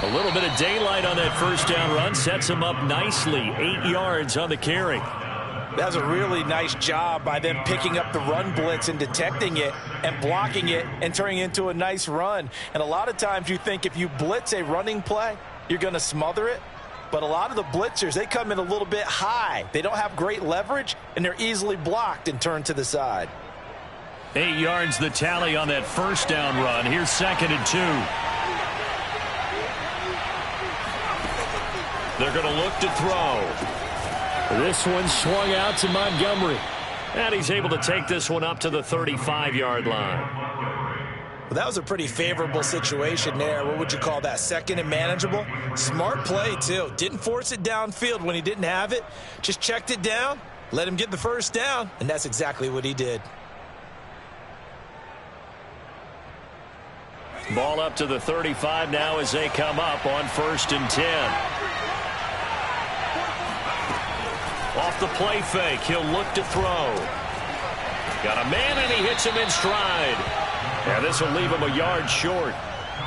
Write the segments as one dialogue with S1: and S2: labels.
S1: A little bit of daylight on that first down run sets him up nicely. 8 yards on the carry.
S2: That was a really nice job by them picking up the run blitz and detecting it and blocking it and turning it into a nice run. And a lot of times you think if you blitz a running play, you're going to smother it. But a lot of the blitzers, they come in a little bit high. They don't have great leverage, and they're easily blocked and turned to the side.
S1: 8 yards the tally on that first down run. Here's 2nd and 2. They're going to look to throw. This one swung out to Montgomery. And he's able to take this one up to the 35-yard line.
S2: Well, that was a pretty favorable situation there. What would you call that? 2nd and manageable? Smart play, too. Didn't force it downfield when he didn't have it. Just checked it down, let him get the first down, and that's exactly what he did.
S1: Ball up to the 35 now as they come up on 1st and 10. Off the play fake, he'll look to throw. Got a man, and he hits him in stride. And this will leave him a yard short.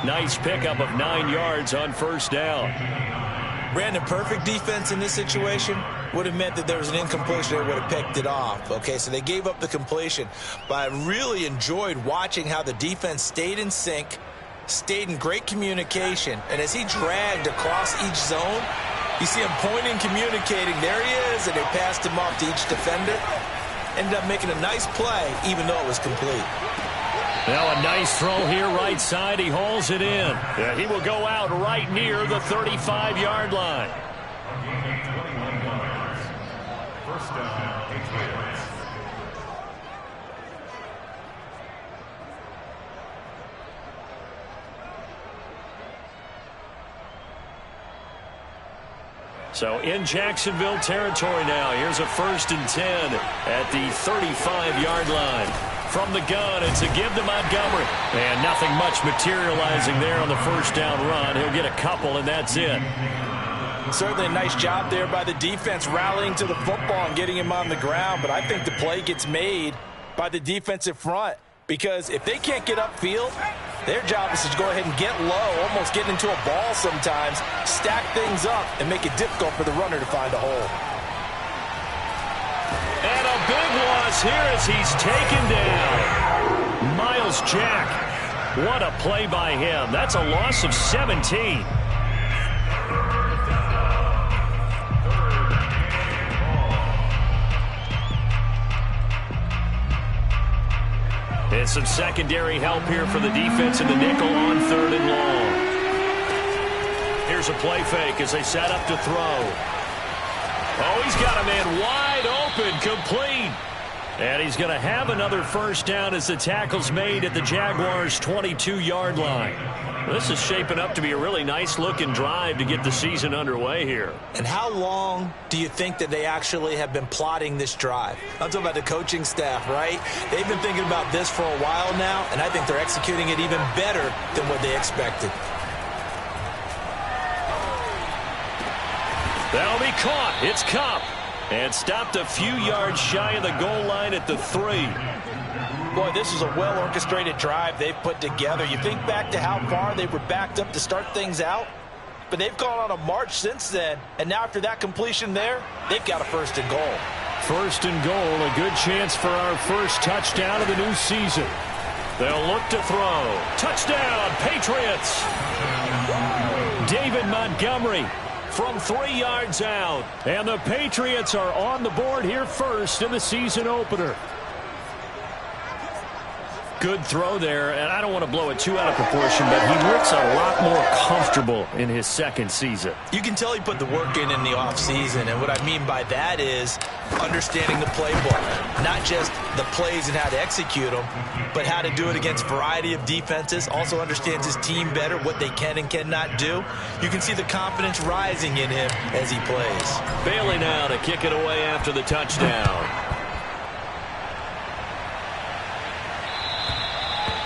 S1: Nice pickup of 9 yards on 1st down.
S2: Brandon, perfect defense in this situation would have meant that there was an incompletion. They would have picked it off. Okay, so they gave up the completion. But I really enjoyed watching how the defense stayed in sync, stayed in great communication. And as he dragged across each zone, you see him pointing, communicating. There he is, and they passed him off to each defender. Ended up making a nice play, even though it was complete.
S1: Now a nice throw here right side. He hauls it in. Yeah, he will go out right near the 35-yard line.
S3: First down, Patriots.
S1: So in Jacksonville territory now. Here's a 1st and 10 at the 35-yard line. From the gun, it's a give to Montgomery. And nothing much materializing there on the first down run. He'll get a couple, and that's it.
S2: Certainly a nice job there by the defense rallying to the football and getting him on the ground. But I think the play gets made by the defensive front. Because if they can't get upfield, their job is to go ahead and get low, almost get into a ball sometimes, stack things up, and make it difficult for the runner to find a hole.
S1: And a big loss here as he's taken down. Miles Jack. What a play by him. That's a loss of 17. And some secondary help here for the defense in the nickel on 3rd and long. Here's a play fake as they set up to throw. Oh, he's got a man wide open, complete. And he's going to have another first down as the tackle's made at the Jaguars' 22-yard line. This is shaping up to be a really nice-looking drive to get the season underway here.
S2: And how long do you think that they actually have been plotting this drive? I'm talking about the coaching staff, right? They've been thinking about this for a while now, and I think they're executing it even better than what they expected.
S1: That'll be caught. It's Kupp. And stopped a few yards shy of the goal line at the 3.
S2: Boy, this is a well-orchestrated drive they've put together. You think back to how far they were backed up to start things out, but they've gone on a march since then, and now after that completion there, they've got a 1st and goal.
S1: 1st and goal, a good chance for our first touchdown of the new season. They'll look to throw. Touchdown, Patriots! David Montgomery from 3 yards out. And the Patriots are on the board here first in the season opener. Good throw there, and I don't want to blow it too out of proportion, but he looks a lot more comfortable in his 2nd season.
S2: You can tell he put the work in the offseason, and what I mean by that is understanding the playbook. Not just the plays and how to execute them, but how to do it against a variety of defenses. Also understands his team better, what they can and cannot do. You can see the confidence rising in him as he plays.
S1: Bailey now to kick it away after the touchdown.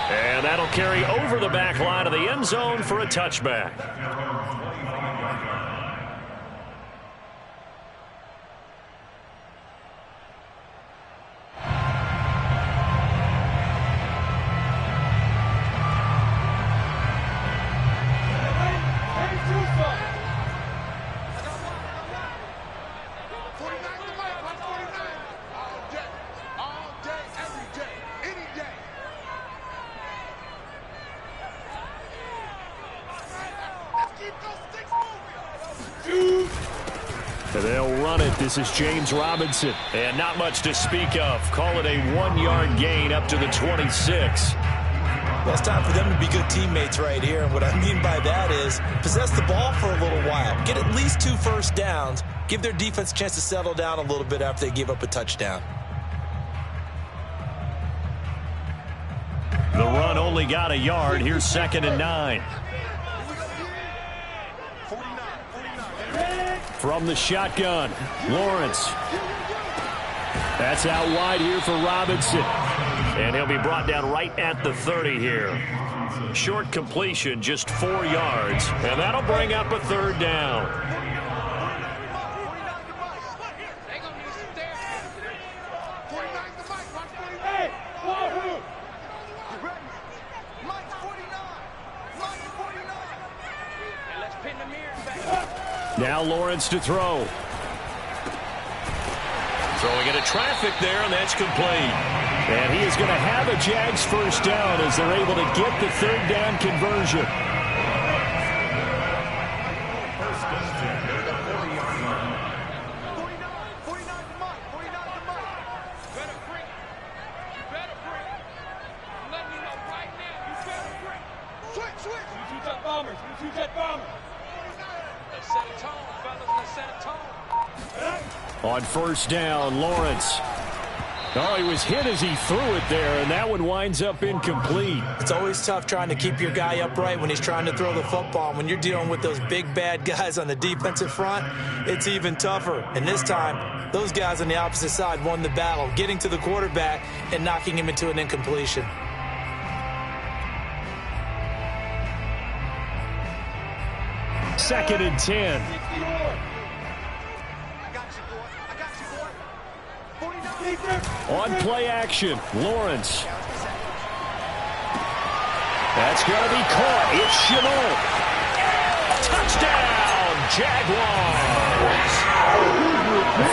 S1: And that'll carry over the back line of the end zone for a touchback. This is James Robinson. And not much to speak of. Call it a 1-yard gain up to the 26.
S2: Well, it's time for them to be good teammates right here. And what I mean by that is possess the ball for a little while. Get at least 2 first downs. Give their defense a chance to settle down a little bit after they give up a touchdown.
S1: The run only got a yard. Here's 2nd and 9. From the shotgun, Lawrence. That's out wide here for Robinson. And he'll be brought down right at the 30 here. Short completion, just 4 yards. And that'll bring up a 3rd down. Now Lawrence to throw. Throwing into traffic there, and that's complete. And he is going to have a Jags first down as they're able to get the 3rd down conversion. On first down, Lawrence. Oh, he was hit as he threw it there, and that one winds up incomplete.
S2: It's always tough trying to keep your guy upright when he's trying to throw the football. When you're dealing with those big, bad guys on the defensive front, it's even tougher. And this time, those guys on the opposite side won the battle, getting to the quarterback and knocking him into an incompletion.
S1: Second and 10. On play action, Lawrence. That's going to be caught. It's Chenault. Touchdown, Jaguars.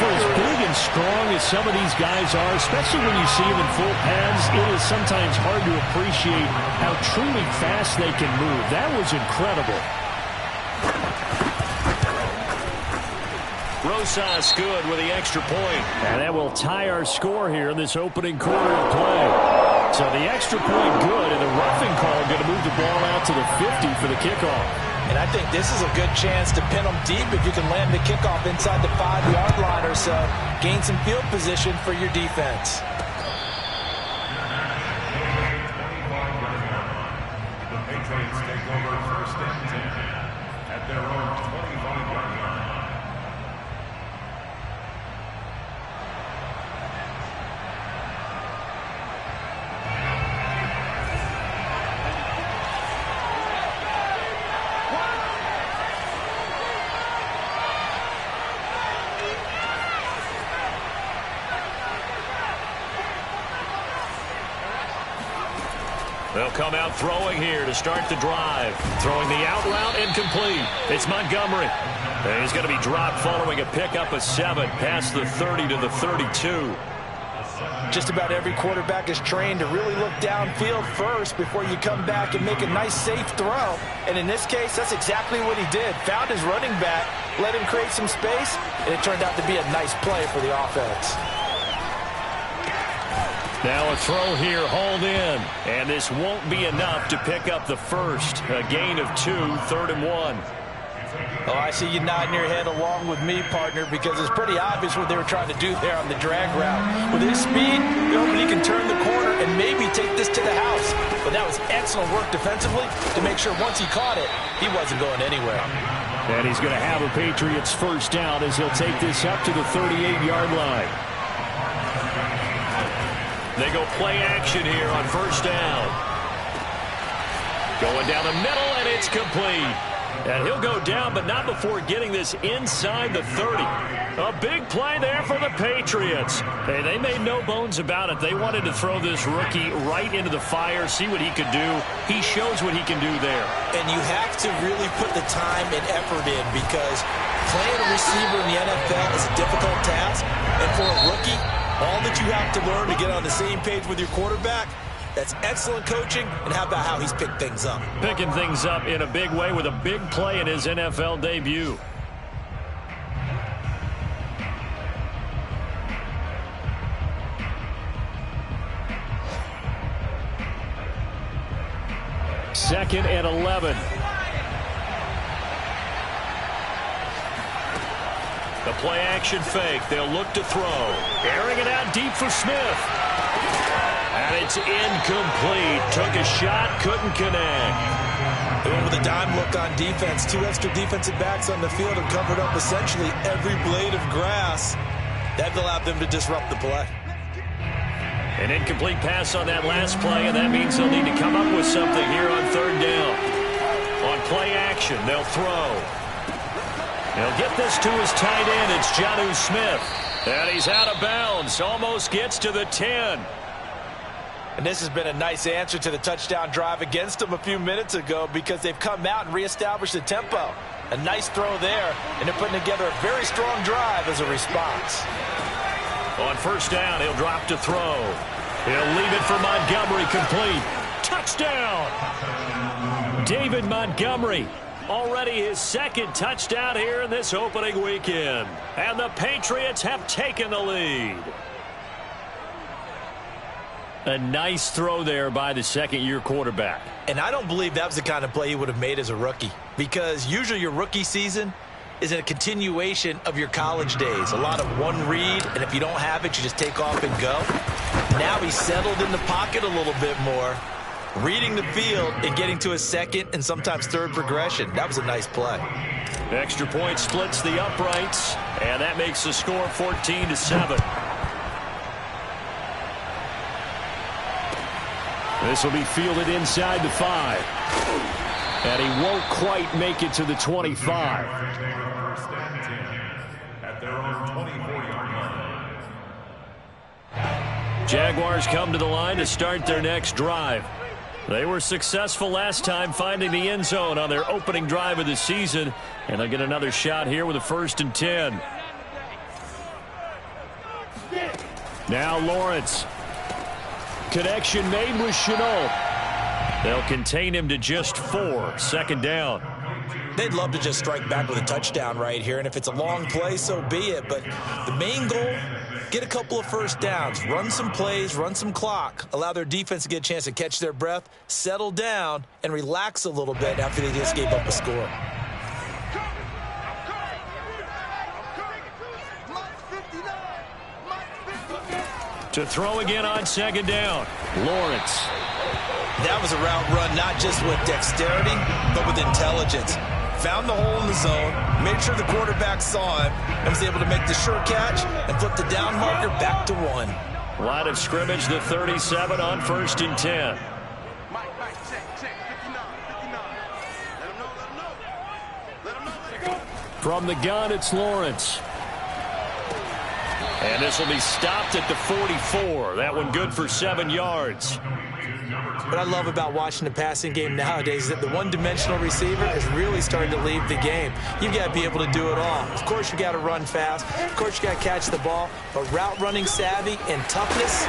S1: For as big and strong as some of these guys are, especially when you see them in full pads, it is sometimes hard to appreciate how truly fast they can move. That was incredible. Rosas good with the extra point. And that will tie our score here in this opening quarter of play. So the extra point good, and the roughing call going to move the ball out to the 50 for the kickoff.
S2: And I think this is a good chance to pin them deep if you can land the kickoff inside the 5-yard line or so. Gain some field position for your defense.
S3: The Patriots take over 1st and 10 at their own 25-yard line.
S1: They'll come out throwing here to start the drive. Throwing the out route incomplete. It's Montgomery. And he's going to be dropped following a pickup of 7 past the 30 to the 32.
S2: Just about every quarterback is trained to really look downfield first before you come back and make a nice, safe throw. And in this case, that's exactly what he did. Found his running back, let him create some space, and it turned out to be a nice play for the offense.
S1: Now a throw here, hauled in. And this won't be enough to pick up the first. A gain of 2, 3rd and 1.
S2: Oh, I see you nodding your head along with me, partner, because it's pretty obvious what they were trying to do there on the drag route. With his speed, he can turn the corner and maybe take this to the house. But that was excellent work defensively to make sure once he caught it, he wasn't going anywhere.
S1: And he's going to have a Patriots first down as he'll take this up to the 38-yard line. They go play action here on first down. Going down the middle, and it's complete. And he'll go down, but not before getting this inside the 30. A big play there for the Patriots. Hey, they made no bones about it. They wanted to throw this rookie right into the fire, see what he could do. He shows what he can do there. And you have to really put the time and effort in, because playing a receiver in the NFL is a difficult task. And for a rookie, all that you have to learn to get on the same page with your quarterback, that's excellent coaching. And how about how he's picked things up? Picking things up in a big way with a big play in his NFL debut. 2nd and 11. The play action fake. They'll look to throw. Airing it out deep for Smith. And it's incomplete. Took a shot, couldn't connect.
S2: They went with a dime look on defense. 2 extra defensive backs on the field and covered up essentially every blade of grass. That allowed them to disrupt the play.
S1: An incomplete pass on that last play, and that means they'll need to come up with something here on 3rd down. On play action, they'll throw. He'll get this to his tight end. It's Jonnu Smith. And he's out of bounds. Almost gets to the 10.
S2: And this has been a nice answer to the touchdown drive against them a few minutes ago because they've come out and reestablished the tempo. A nice throw there, and they're putting together a very strong drive as a response.
S1: On 1st down, he'll drop to throw. He'll leave it for Montgomery, complete. Touchdown! David Montgomery, already his 2nd touchdown here in this opening weekend. And the Patriots have taken the lead. A nice throw there by the 2nd-year quarterback.
S2: And I don't believe that was the kind of play he would have made as a rookie, because usually your rookie season is a continuation of your college days. A lot of one read, and if you don't have it, you just take off and go. Now he's settled in the pocket a little bit more, reading the field and getting to his 2nd and sometimes 3rd progression. That was a nice play.
S1: Extra point splits the uprights, and that makes the score 14-7. This will be fielded inside the 5. And he won't quite make it to the 25. Jaguars come to the line to start their next drive. They were successful last time finding the end zone on their opening drive of the season. And they'll get another shot here with a 1st and 10. Now Lawrence. Connection made with Chenault. They'll contain him to just 4. 2nd down.
S2: They'd love to just strike back with a touchdown right here, and if it's a long play, so be it. But the main goal, get a couple of 1st downs, run some plays, run some clock, allow their defense to get a chance to catch their breath, settle down, and relax a little bit after they just gave up a score.
S1: To throw again on 2nd down. Lawrence.
S2: That was a route run not just with dexterity, but with intelligence. Found the hole in the zone, made sure the quarterback saw him, and was able to make the sure catch and flip the down marker back to 1.
S1: Line of scrimmage, the 37 on 1st and 10. From the gun, it's Lawrence. And this will be stopped at the 44. That one good for 7 yards.
S2: What I love about watching the passing game nowadays is that the one-dimensional receiver is really starting to leave the game. You've got to be able to do it all. Of course, you've got to run fast. Of course, you've got to catch the ball. But route running savvy and toughness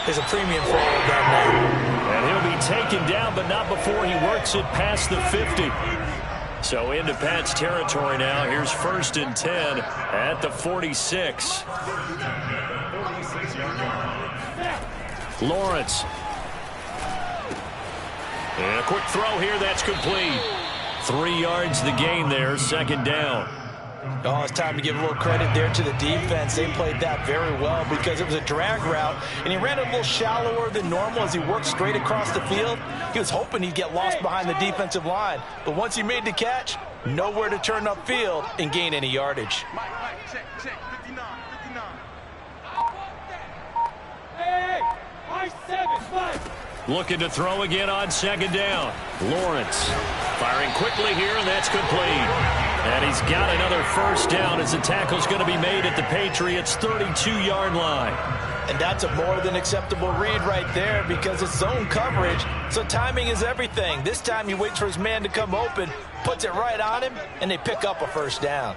S2: is a premium for all of that now.
S1: And he'll be taken down, but not before he works it past the 50. So into Pat's territory now. Here's 1st and 10 at the 46. Lawrence. And a quick throw here. That's complete. 3 yards the gain there. 2nd down.
S2: Oh, it's time to give a little credit there to the defense. They played that very well because it was a drag route, and he ran it a little shallower than normal as he worked straight across the field. He was hoping he'd get lost behind the defensive line, but once he made the catch, nowhere to turn upfield and gain any yardage.
S4: Check, 59. Hey, I-7,
S1: Looking to throw again on 2nd down. Lawrence firing quickly here, and that's complete. And he's got another 1st down as the tackle's going to be made at the Patriots' 32-yard line.
S2: And that's a more than acceptable read right there because it's zone coverage, so timing is everything. This time he waits for his man to come open, puts it right on him, and they pick up a 1st down.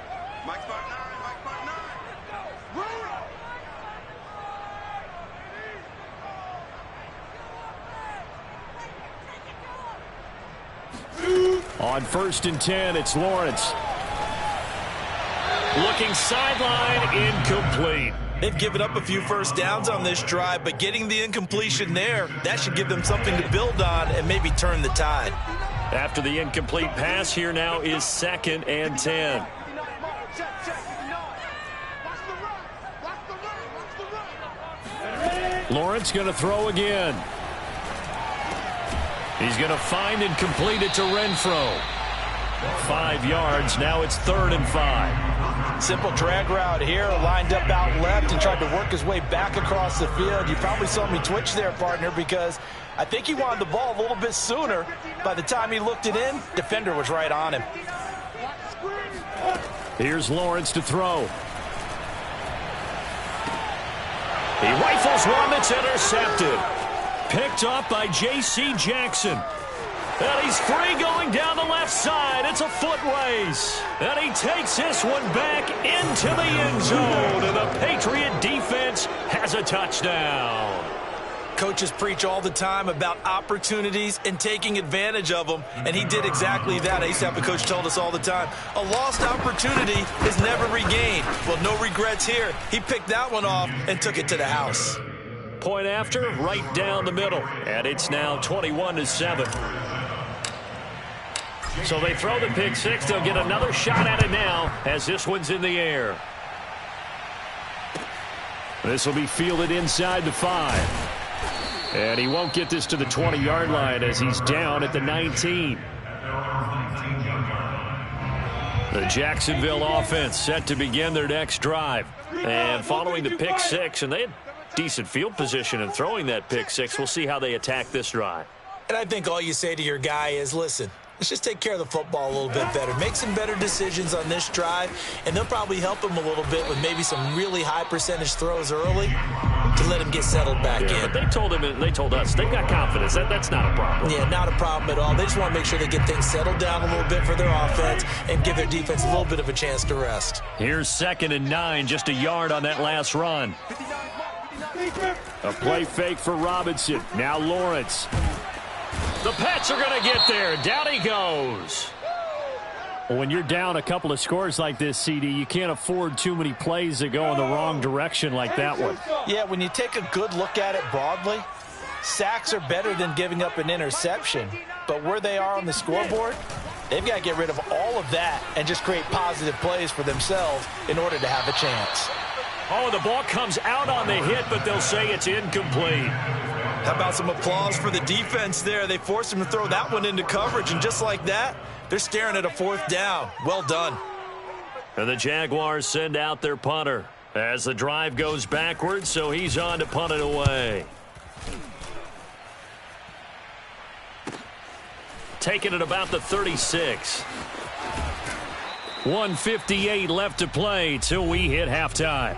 S1: On 1st and 10, it's Lawrence. Looking sideline, incomplete.
S2: They've given up a few first downs on this drive, but getting the incompletion there, that should give them something to build on and maybe turn the tide.
S1: After the incomplete pass, here now is 2nd and 10. Lawrence going to throw again. He's going to find and complete it to Renfro. 5 yards. Now it's 3rd and 5.
S2: Simple drag route here, lined up out left and tried to work his way back across the field. You probably saw me twitch there, partner, because I think he wanted the ball a little bit sooner. By the time he looked it in, defender was right on him.
S1: Here's Lawrence to throw. He rifles one that's intercepted. Picked up by J.C. Jackson. And he's free going down the left side. It's a foot race. And he takes this one back into the end zone. And the Patriot defense has a touchdown.
S2: Coaches preach all the time about opportunities and taking advantage of them, and he did exactly that. I used to have a coach tell us all the time, a lost opportunity is never regained. Well, no regrets here. He picked that one off and took it to the house.
S1: Point after, right down the middle. And it's now 21-7. So they throw the pick six. They'll get another shot at it now as this one's in the air. This will be fielded inside the 5. And he won't get this to the 20-yard line as he's down at the 19. The Jacksonville offense set to begin their next drive. And following the pick six, and they had decent field position in throwing that pick six. We'll see how they attack this drive.
S2: And I think all you say to your guy is, listen, let's just take care of the football a little bit better. Make some better decisions on this drive, and they'll probably help him a little bit with maybe some really high percentage throws early to let him get settled back in.
S1: But they told him, they told us, they've got confidence. That's not a problem.
S2: Yeah, not a problem at all. They just want to make sure they get things settled down a little bit for their offense and give their defense a little bit of a chance to rest.
S1: Here's 2nd and 9, just a yard on that last run. A play fake for Robinson. Now Lawrence. The Pats are going to get there. Down he goes. When you're down a couple of scores like this, CD, you can't afford too many plays that go in the wrong direction like that one.
S2: Yeah, when you take a good look at it broadly, sacks are better than giving up an interception. But where they are on the scoreboard, they've got to get rid of all of that and just create positive plays for themselves in order to have a chance.
S1: Oh, the ball comes out on the hit, but they'll say it's incomplete.
S2: How about some applause for the defense there? They forced him to throw that one into coverage, and just like that, they're staring at a 4th down. Well done.
S1: And the Jaguars send out their punter as the drive goes backwards, so he's on to punt it away. Taking it about the 36. 1:58 left to play till we hit halftime.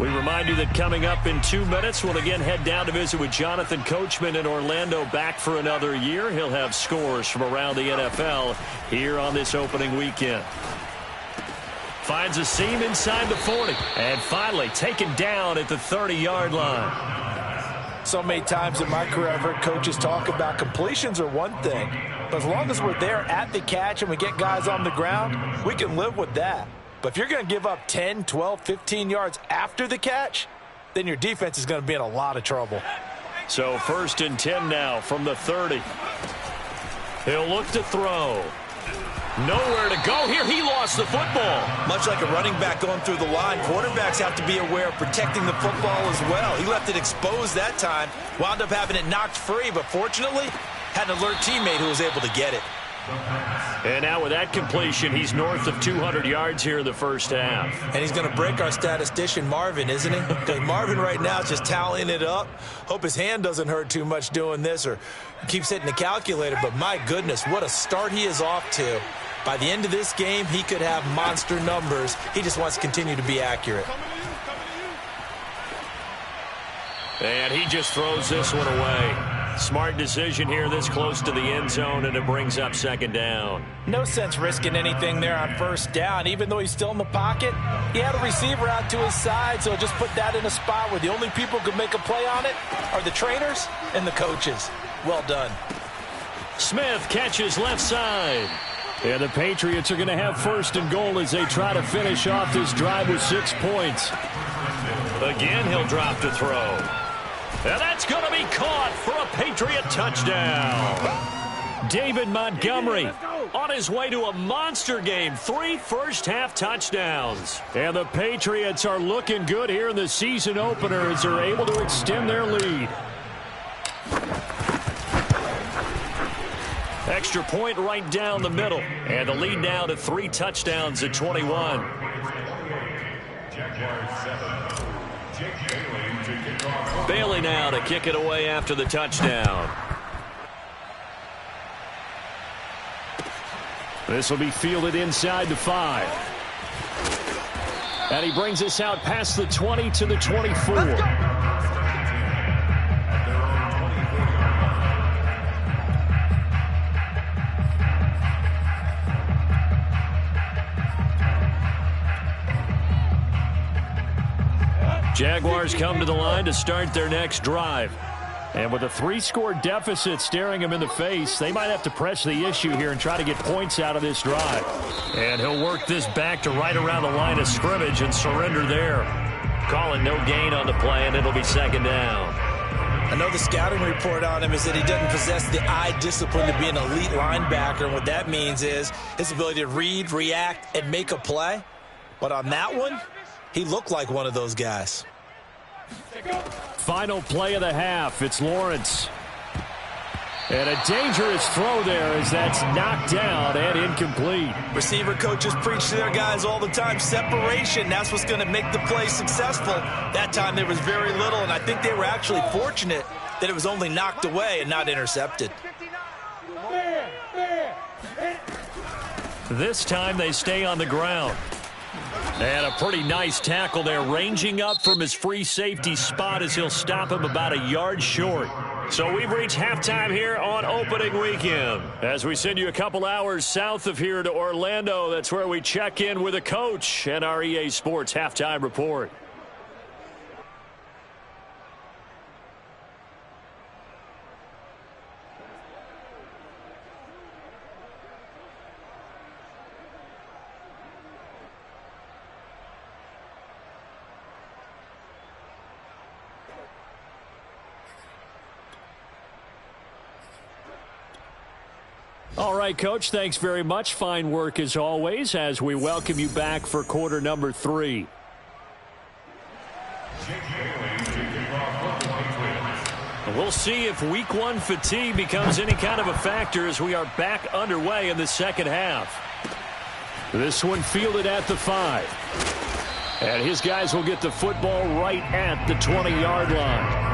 S1: We remind you that coming up in 2 minutes, we'll again head down to visit with Jonathan Coachman in Orlando, back for another year. He'll have scores from around the NFL here on this opening weekend. Finds a seam inside the 40. And finally taken down at the 30-yard line.
S2: So many times in my career, I've heard coaches talk about completions are one thing. But as long as we're there at the catch and we get guys on the ground, we can live with that. But if you're going to give up 10, 12, 15 yards after the catch, then your defense is going to be in a lot of trouble.
S1: So 1st and 10 now from the 30. He'll look to throw. Nowhere to go here. He lost the football.
S2: Much like a running back going through the line, quarterbacks have to be aware of protecting the football as well. He left it exposed that time, wound up having it knocked free, but fortunately had an alert teammate who was able to get it.
S1: And now with that completion, he's north of 200 yards here in the first half.
S2: And he's going to break our statistician, Marvin, isn't he? Because Marvin right now is just tallying it up. Hope his hand doesn't hurt too much doing this or keeps hitting the calculator. But my goodness, what a start he is off to. By the end of this game, he could have monster numbers. He just wants to continue to be accurate.
S1: And he just throws this one away. Smart decision here this close to the end zone, and it brings up second down.
S2: No sense risking anything there on first down. Even though he's still in the pocket, he had a receiver out to his side, so just put that in a spot where the only people who could make a play on it are the trainers and the coaches. Well done.
S1: Smith catches left side. And the Patriots are going to have first and goal as they try to finish off this drive with 6 points. Again, he'll drop to throw. And that's going to be caught for a Patriot touchdown. David Montgomery on his way to a monster game. 3 first-half touchdowns. And the Patriots are looking good here in the season opener as they're able to extend their lead. Extra point right down the middle. And the lead now to 3 touchdowns at 21. Bailey now to kick it away after the touchdown. This will be fielded inside the 5. And he brings us out past the 20 to the 24. Jaguars come to the line to start their next drive. And with a 3-score deficit staring them in the face, they might have to press the issue here and try to get points out of this drive. And he'll work this back to right around the line of scrimmage and surrender there. Calling no gain on the play, and it'll be second down.
S2: I know the scouting report on him is that he doesn't possess the eye discipline to be an elite linebacker. And what that means is his ability to read, react, and make a play. But on that one, he looked like one of those guys.
S1: Final play of the half. It's Lawrence. And a dangerous throw there as that's knocked down and incomplete.
S2: Receiver coaches preach to their guys all the time. Separation, that's what's going to make the play successful. That time there was very little, and I think they were actually fortunate that it was only knocked away and not intercepted.
S1: This time they stay on the ground. And a pretty nice tackle there, ranging up from his free safety spot as he'll stop him about a yard short. So we've reached halftime here on opening weekend. As we send you a couple hours south of here to Orlando, that's where we check in with a coach and our EA Sports halftime report. All right, Coach, thanks very much. Fine work as always as we welcome you back for quarter number 3. We'll see if week 1 fatigue becomes any kind of a factor as we are back underway in the second half. This one fielded at the 5. And his guys will get the football right at the 20-yard line.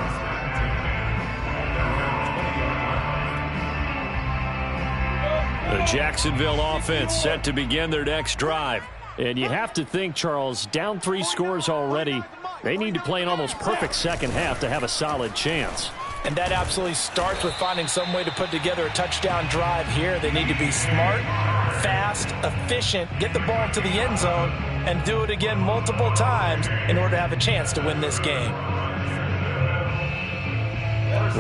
S1: The Jacksonville offense set to begin their next drive. And you have to think, Charles, down 3 scores already. They need to play an almost perfect second half to have a solid chance.
S2: And that absolutely starts with finding some way to put together a touchdown drive here. They need to be smart, fast, efficient, get the ball to the end zone, and do it again multiple times in order to have a chance to win this game.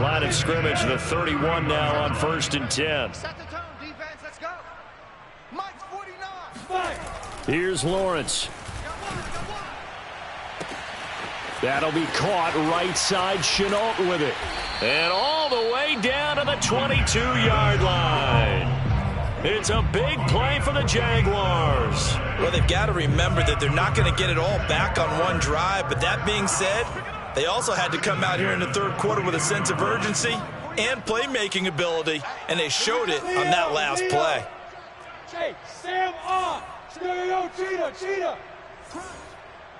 S1: Line of scrimmage, the 31 now on 1st and 10. Here's Lawrence. That'll be caught right side. Chenault with it. And all the way down to the 22-yard line. It's a big play for the Jaguars.
S2: Well, they've got to remember that they're not going to get it all back on one drive. But that being said, they also had to come out here in the third quarter with a sense of urgency and playmaking ability, and they showed it on that last play.
S4: Hey, Sam on. Yo, cheetah.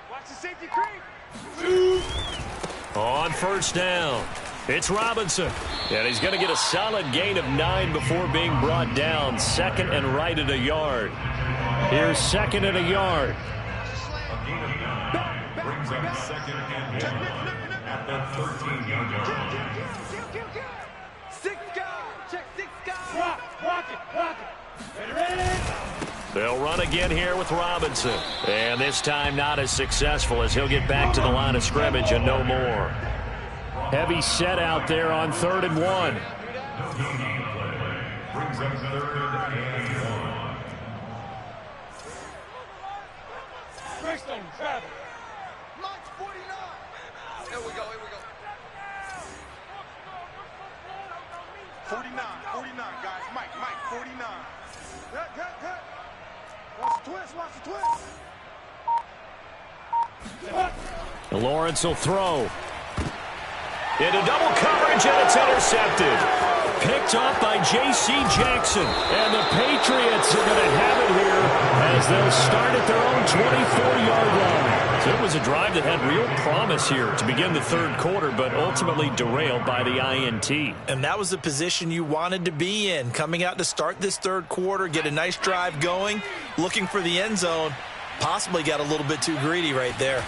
S4: Watch the safety creep.
S1: On 1st down, it's Robinson. And he's going to get a solid gain of 9 before being brought down. 2nd and right at a yard. Here's 2nd and a yard.
S3: A gain of 9 brings up 2nd and 1 at the 13-yard line.
S1: They'll run again here with Robinson. And this time not as successful as he'll get back to the line of scrimmage and no more. Heavy set out there on 3rd and 1.
S3: Brings up 3rd and 1.
S4: Greystone, travel.
S5: March 49. Here we go. 49, guys. Mike, 49. Cut. Watch the twist.
S1: Lawrence will throw. Into double coverage, and it's intercepted. Picked off by J.C. Jackson. And the Patriots are going to have it here as they'll start at their own 24-yard line. So it was a drive that had real promise here to begin the 3rd quarter, but ultimately derailed by the INT.
S2: And that was the position you wanted to be in, coming out to start this 3rd quarter, get a nice drive going, looking for the end zone. Possibly got a little bit too greedy right there.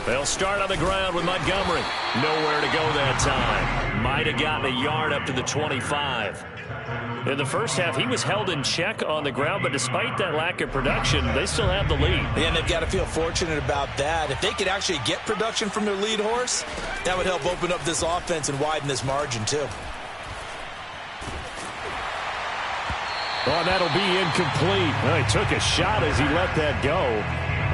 S1: They'll start on the ground with Montgomery. Nowhere to go that time. Might have gotten a yard up to the 25. In the first half, he was held in check on the ground, but despite that lack of production, they still have the lead.
S2: And they've got to feel fortunate about that. If they could actually get production from their lead horse, that would help open up this offense and widen this margin, too.
S1: Oh, that'll be incomplete. Well, he took a shot as he let that go.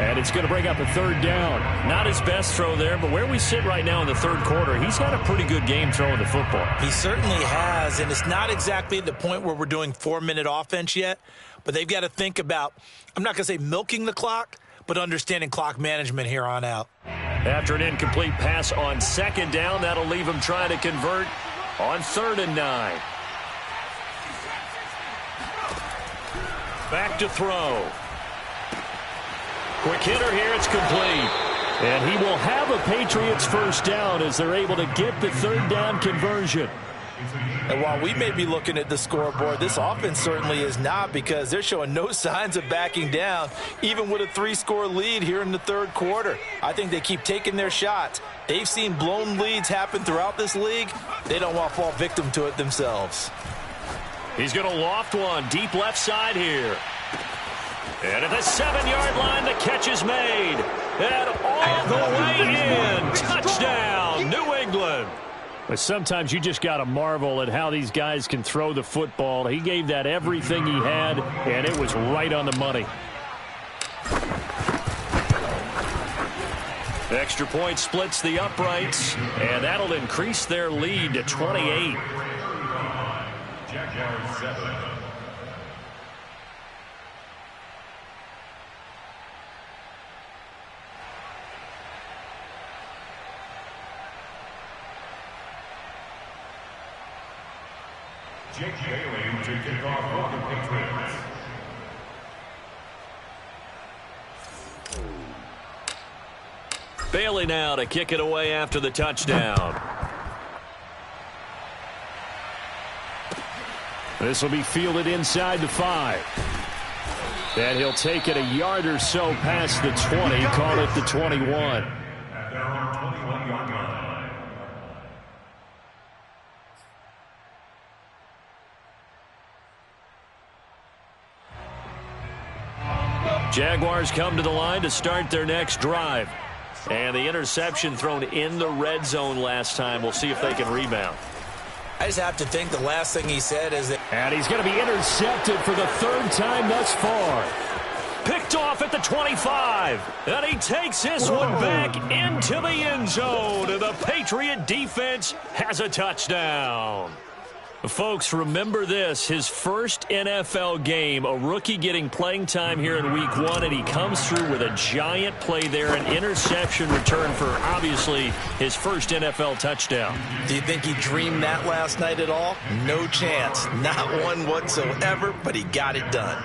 S1: And it's going to bring up a 3rd down. Not his best throw there, but where we sit right now in the 3rd quarter, he's got a pretty good game throwing the football.
S2: He certainly has, and it's not exactly at the point where we're doing 4-minute offense yet, but they've got to think about, I'm not going to say milking the clock, but understanding clock management here on out.
S1: After an incomplete pass on 2nd down, that'll leave him trying to convert on 3rd and 9. Back to throw. Quick hitter here, it's complete. And he will have a Patriots 1st down as they're able to get the 3rd down conversion.
S2: And while we may be looking at the scoreboard, this offense certainly is not, because they're showing no signs of backing down, even with a 3-score lead here in the 3rd quarter. I think they keep taking their shots. They've seen blown leads happen throughout this league. They don't want to fall victim to it themselves.
S1: He's going to loft one deep left side here. And at the 7-yard line, the catch is made. And all the way in. Touchdown, New England. But sometimes you just got to marvel at how these guys can throw the football. He gave that everything he had, and it was right on the money. Extra point splits the uprights, and that'll increase their lead to 28.
S3: Jaguars 7. Jake Bailey to kick off for the Patriots.
S1: Bailey now to kick it away after the touchdown. This will be fielded inside the 5. And he'll take it a yard or so past the 20, call it the 21.
S3: At their own 21-yard line.
S1: Jaguars come to the line to start their next drive. And the interception thrown in the red zone last time. We'll see if they can rebound.
S2: I just have to think the last thing he said is that...
S1: And he's going to be intercepted for the 3rd time thus far. Picked off at the 25. And he takes this one back into the end zone. And the Patriot defense has a touchdown. Folks, remember this, his first NFL game, a rookie getting playing time here in week 1, and he comes through with a giant play there, an interception return for, obviously, his first NFL touchdown.
S2: Do you think he dreamed that last night at all? No chance. Not one whatsoever, but he got it done.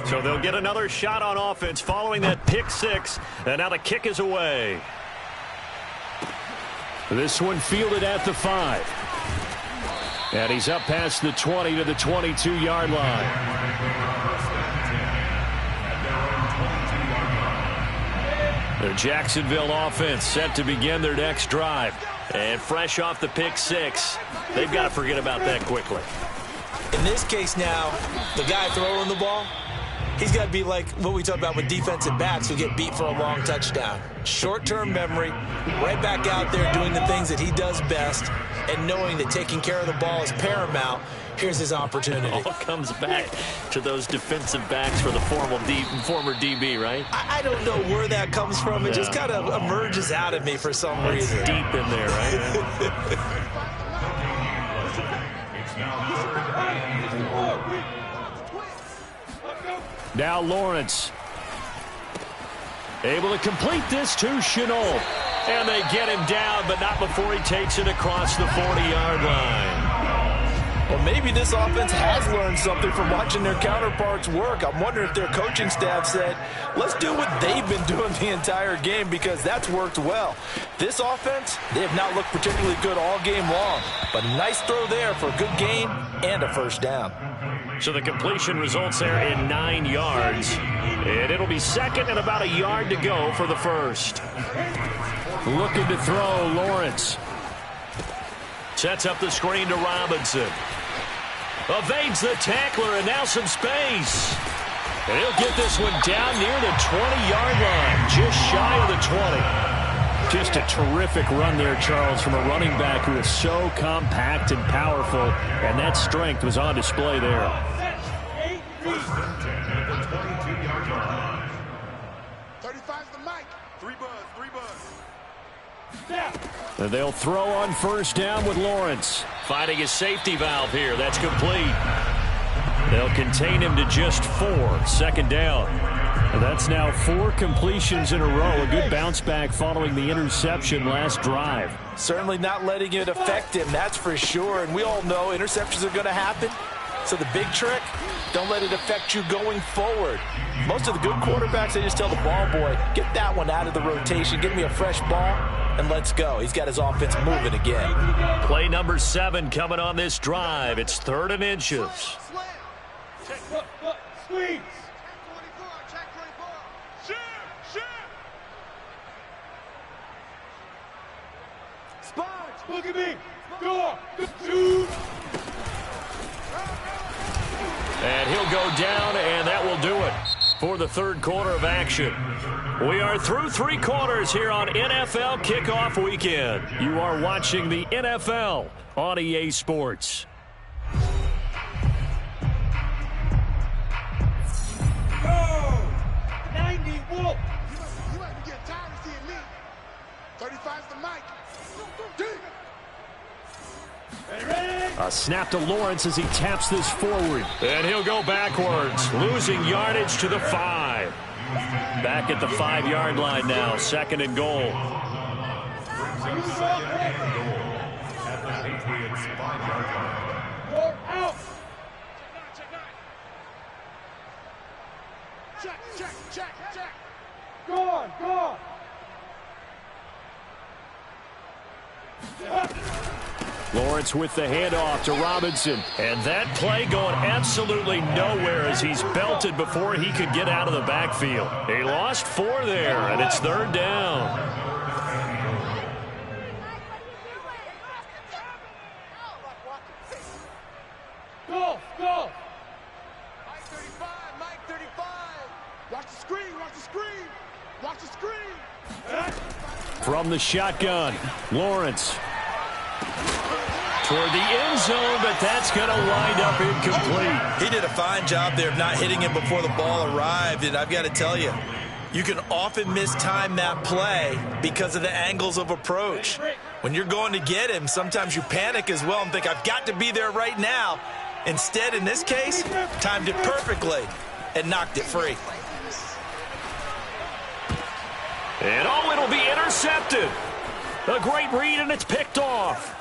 S1: So they'll get another shot on offense following that pick 6. And now the kick is away. This one fielded at the 5. And he's up past the 20 to the 22-yard line. The Jacksonville offense set to begin their next drive. And fresh off the pick six, they've got to forget about that quickly.
S2: In this case now, the guy throwing the ball, he's got to be like what we talked about with defensive backs who get beat for a long touchdown. Short-term memory, right back out there doing the things that he does best, and knowing that taking care of the ball is paramount. Here's his opportunity.
S1: It all comes back to those defensive backs for the former DB, right?
S2: I don't know where that comes from. It just kind of emerges out of me for some reason.
S1: It's deep in there, right? Now Lawrence. Able to complete this to Chenault. And they get him down, but not before he takes it across the 40-yard line.
S2: Well, maybe this offense has learned something from watching their counterparts work. I'm wondering if their coaching staff said, let's do what they've been doing the entire game, because that's worked well. This offense, they have not looked particularly good all game long, but nice throw there for a good gain and a first down.
S1: So the completion results there in 9 yards, and it'll be second and about a yard to go for the first. Looking to throw, Lawrence. Sets up the screen to Robinson. Evades the tackler, and now some space. And he'll get this one down near the 20-yard line, just shy of the 20. Just a terrific run there, Charles, from a running back who is so compact and powerful, and that strength was on display there.
S5: 35's the mic. 3 buzz.
S1: And they'll throw on first down with Lawrence. Finding his safety valve here. That's complete. They'll contain him to just 4. Second down. And that's now 4 completions in a row. A good bounce back following the interception last drive.
S2: Certainly not letting it affect him, that's for sure. And we all know interceptions are going to happen. So the big trick, don't let it affect you going forward. Most of the good quarterbacks, they just tell the ball boy, get that one out of the rotation, give me a fresh ball, and let's go. He's got his offense moving again.
S1: Play number 7 coming on this drive. It's 3rd and inches.
S4: Squeeze.
S5: Check 24.
S4: Shoot. Sponge, look at me. Go. Shoot.
S1: And he'll go down, and that will do it for the third quarter of action. We are through 3 quarters here on NFL Kickoff Weekend. You are watching the NFL on EA Sports.
S4: Go. 90 Wolf.
S5: You might be getting tired of seeing me. 35's the mic.
S1: A snap to Lawrence as he taps this forward. And he'll go backwards, losing yardage to the 5. Back at the 5-yard line now, 2nd and goal.
S3: At the Patriots' 5-yard line.
S4: You're out.
S5: Check.
S4: Go on.
S1: Lawrence with the handoff to Robinson. And that play going absolutely nowhere as he's belted before he could get out of the backfield. He lost 4 there, and it's 3rd down.
S4: Go.
S5: Mike 35. Watch the screen.
S1: From the shotgun, Lawrence. Toward the end zone, but that's going to wind up incomplete.
S2: He did a fine job there of not hitting him before the ball arrived, and I've got to tell you, you can often mistime that play because of the angles of approach. When you're going to get him, sometimes you panic as well and think, I've got to be there right now. Instead, in this case, timed it perfectly and knocked it free.
S1: And it'll be intercepted. A great read, and it's picked off.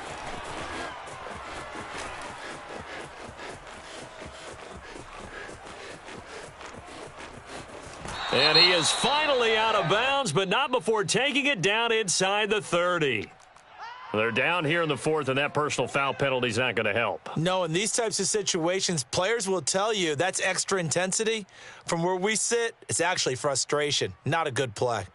S1: And he is finally out of bounds, but not before taking it down inside the 30. They're down here in the fourth, and that personal foul penalty is not going to help.
S2: No, in these types of situations, players will tell you that's extra intensity. From where we sit, it's actually frustration. Not a good play.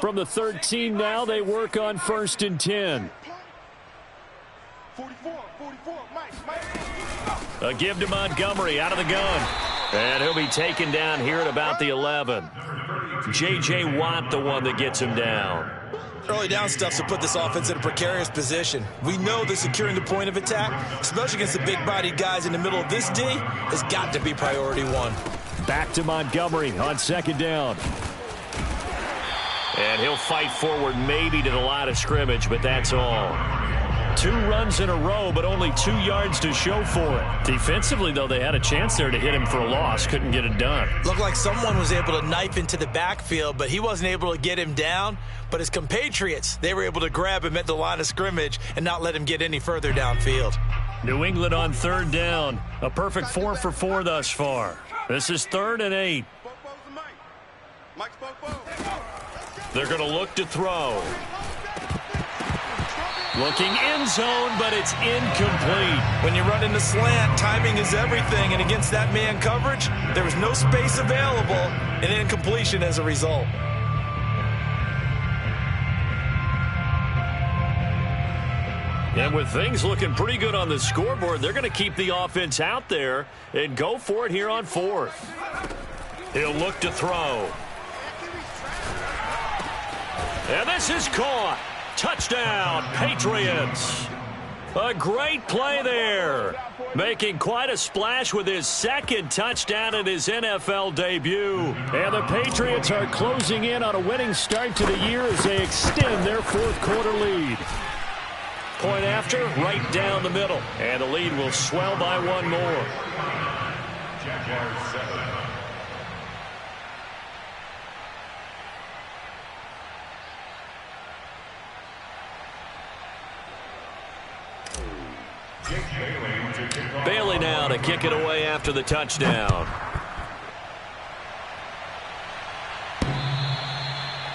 S1: From the 13 now, they work on 1st and 10.
S4: 44, Mike.
S1: A give to Montgomery out of the gun. And he'll be taken down here at about the 11. J.J. Watt, the one that gets him down.
S2: Early down stuff's to put this offense in a precarious position. We know that securing the point of attack, especially against the big-bodied guys in the middle of this D, has got to be priority one.
S1: Back to Montgomery on 2nd down. And he'll fight forward maybe to the line of scrimmage, but that's all. 2 runs in a row, but only 2 yards to show for it. Defensively, though, they had a chance there to hit him for a loss. Couldn't get it done.
S2: Looked like someone was able to knife into the backfield, but he wasn't able to get him down. But his compatriots, they were able to grab him at the line of scrimmage and not let him get any further downfield.
S1: New England on 3rd down. A perfect 4 for 4 thus far. This is 3rd and 8. They're going to look to throw. Looking end zone, but it's incomplete.
S2: When you run into slant, timing is everything, and against that man coverage, there was no space available, and incompletion as a result.
S1: And with things looking pretty good on the scoreboard, they're going to keep the offense out there and go for it here on 4th. He'll look to throw. And this is caught. Touchdown, Patriots. A great play there. Making quite a splash with his 2nd touchdown in his NFL debut. And the Patriots are closing in on a winning start to the year as they extend their 4th quarter lead. Point after, right down the middle. And the lead will swell by 1 more.
S3: Jaguars 7.
S1: Bailey now to kick it away after the touchdown.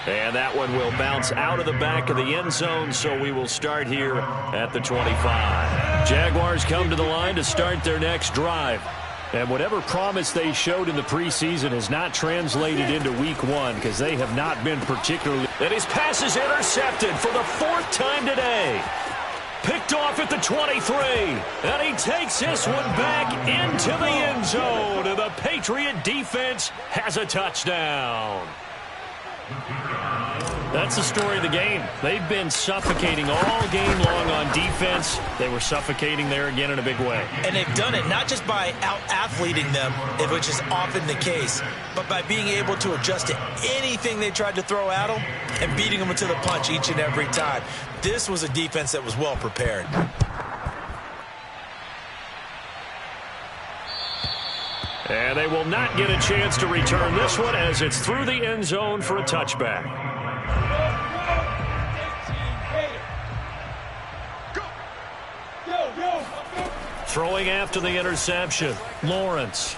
S1: And that one will bounce out of the back of the end zone, so we will start here at the 25. Jaguars come to the line to start their next drive. And whatever promise they showed in the preseason has not translated into week 1 because they have not been particularly... And his pass is intercepted for the 4th time today. Picked off at the 23, and he takes this one back into the end zone, and the Patriot defense has a touchdown. That's the story of the game. They've been suffocating all game long on defense. They were suffocating there again in a big way.
S2: And they've done it not just by out-athleting them, which is often the case, but by being able to adjust to anything they tried to throw at them and beating them to the punch each and every time. This was a defense that was well prepared.
S1: And they will not get a chance to return this one as it's through the end zone for a touchback. Throwing after the interception, Lawrence.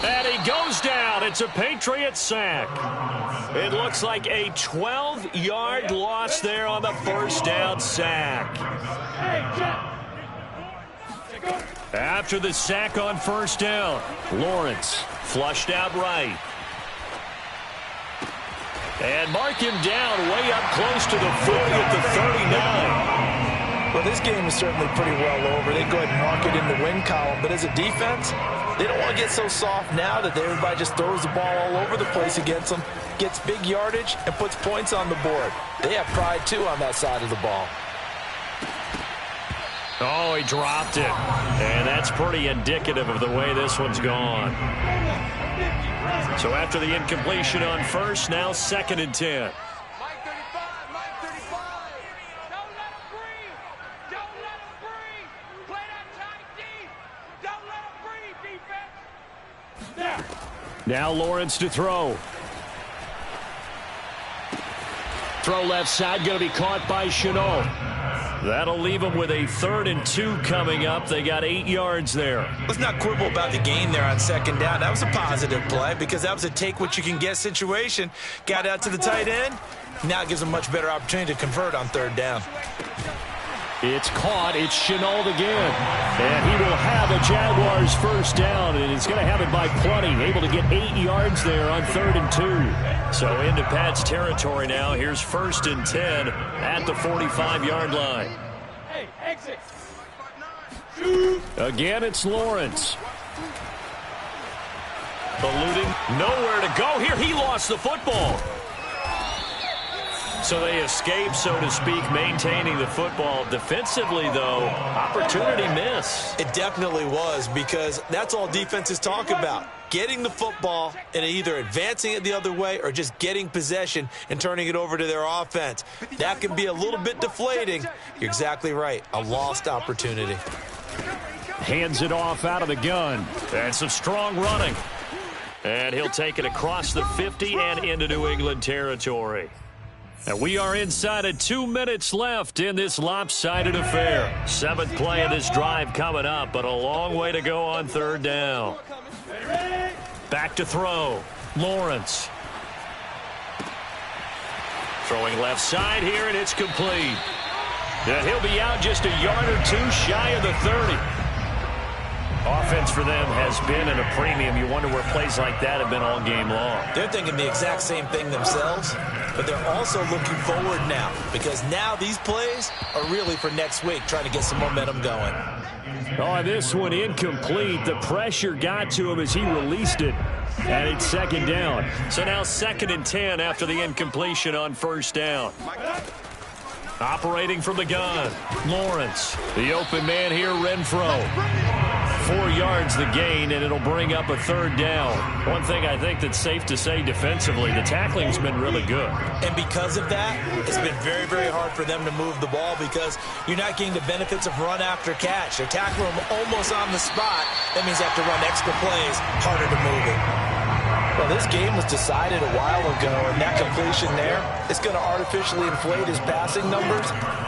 S1: And he goes down. It's a Patriot sack. It looks like a 12-yard loss there on the 1st down sack. After the sack on 1st down, Lawrence flushed out right. And mark him down way up close to the 40 at the 39.
S2: Well, this game is certainly pretty well over. They go ahead and mark it in the win column. But as a defense, they don't want to get so soft now that everybody just throws the ball all over the place against them, gets big yardage, and puts points on the board. They have pride, too, on that side of the ball.
S1: Oh, he dropped it. And that's pretty indicative of the way this one's gone. So after the incompletion on 1st, now 2nd and 10. Now Lawrence to throw. Throw left side, going to be caught by Chenault. That'll leave them with a 3rd and 2 coming up. They got 8 yards there.
S2: Let's not quibble about the gain there on 2nd down. That was a positive play because that was a take-what-you-can-get situation. Got out to the tight end. Now it gives them a much better opportunity to convert on 3rd down.
S1: It's caught. It's Chenault again. And he will have a Jaguars 1st down, and he's going to have it by plenty. Able to get 8 yards there on 3rd and 2. So into Pat's territory now. Here's 1st and 10 at the 45-yard line.
S4: Hey, exit.
S1: Again, it's Lawrence. Eluding. Nowhere to go here. He lost the football. So they escape, so to speak, maintaining the football. Defensively, though, opportunity miss.
S2: It definitely was, because that's all defenses talk about. Getting the football and either advancing it the other way or just getting possession and turning it over to their offense. That can be a little bit deflating. You're exactly right. A lost opportunity.
S1: Hands it off out of the gun. And some strong running. And he'll take it across the 50 and into New England territory. And we are inside of 2 minutes left in this lopsided affair. 7th play of this drive coming up, but a long way to go on 3rd down. Back to throw. Lawrence. Throwing left side here, and it's complete. And he'll be out just a yard or 2 shy of the 30. Offense for them has been at a premium. You wonder where plays like that have been all game long.
S2: They're thinking the exact same thing themselves, but they're also looking forward now, because now these plays are really for next week, trying to get some momentum going.
S1: Oh, this one incomplete. The pressure got to him as he released it, and it's 2nd down. So now 2nd and 10 after the incompletion on 1st down. Operating from the gun, Lawrence. The open man here, Renfro. 4 yards the gain, and it'll bring up a 3rd down. One thing I think that's safe to say defensively, the tackling's been really good.
S2: And because of that, it's been very, very hard for them to move the ball, because you're not getting the benefits of run after catch. They're tackling them almost on the spot. That means they have to run extra plays, harder to move it. Well, this game was decided a while ago, and that completion there is going to artificially inflate his passing numbers.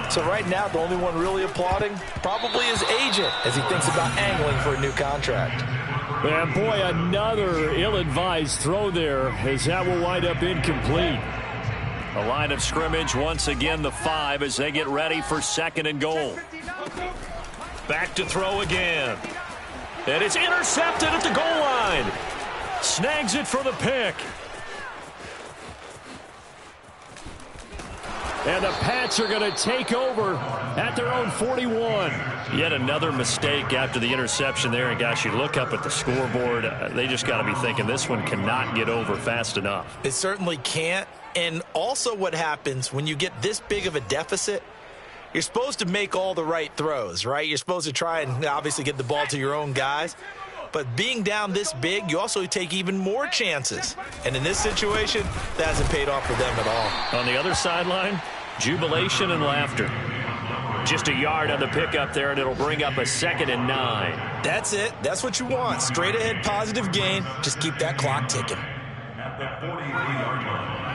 S2: So right now, the only one really applauding probably his agent as he thinks about angling for a new contract.
S1: And boy, another ill-advised throw there, as that will wind up incomplete. A line of scrimmage, once again the 5 as they get ready for 2nd and goal. Back to throw again. And it's intercepted at the goal line. Snags it for the pick. And the Pats are going to take over at their own 41. Yet another mistake after the interception there. And, gosh, you look up at the scoreboard. They just got to be thinking this one cannot get over fast enough.
S2: It certainly can't. And also what happens when you get this big of a deficit, you're supposed to make all the right throws, right? You're supposed to try and obviously get the ball to your own guys. But being down this big, you also take even more chances. And in this situation, that hasn't paid off for them at all.
S1: On the other sideline, jubilation and laughter. Just a yard on the pickup there, and it'll bring up a 2nd and 9.
S2: That's it. That's what you want. Straight ahead, positive gain. Just keep that clock ticking.
S3: At the 43-yard line.